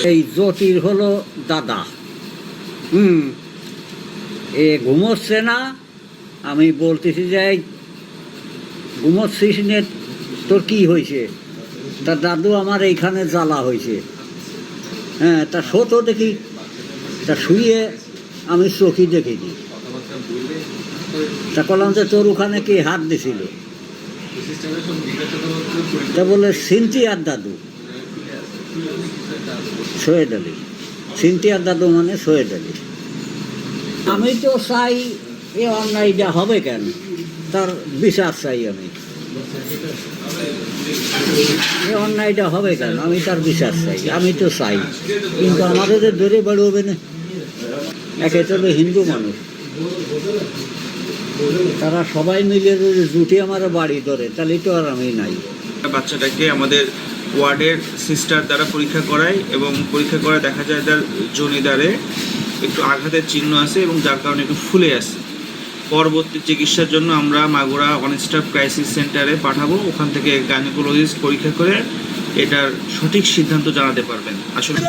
এই জ্যোতির হলো দাদা। এ ঘুমোচ্ছে না, আমি বলতেছি যে ঘুমোচ্ছিস নে, তোর কি হয়েছে? তা দাদু আমার এইখানে জ্বালা হয়েছে। হ্যাঁ, তা শোতো দেখি। তা শুয়ে আমি চোখই দেখিনি। তা বললাম যে তোর ওখানে কি হাত দিছিল? তা বলে সিনথিয়ার দাদু, সৈয়দ আলী। সিনথিয়ার দাদু মানে সৈয়দ আলী। আমি তো চাই এ অন্যায়টা হবে কেন, তার বিচার চাই। আমি এ অন্যায়টা হবে কেন, আমি তার বিচার চাই। আমি তো চাই, কিন্তু আমাদের যে ধরে বেরোবে না। একে তো হিন্দু মানুষ, তারা সবাই মিলে যদি জুটি আমার বাড়ি ধরে, তাহলে তো আর আমি নাই। বাচ্চাটাকে আমাদের ওয়ার্ডের সিস্টার দ্বারা পরীক্ষা করায় এবং পরীক্ষা করে দেখা যায় তার জনিদারে একটু আঘাতের চিহ্ন আছে এবং যার কারণে একটু ফুলে আছে। পরবর্তী চিকিৎসার জন্য আমরা মাগুরা ওয়ান স্টার ক্রাইসিস সেন্টারে পাঠাবো। ওখান থেকে গাইনোকোলজিস্ট পরীক্ষা করে এটার সঠিক সিদ্ধান্ত জানাতে পারবেন। আসলে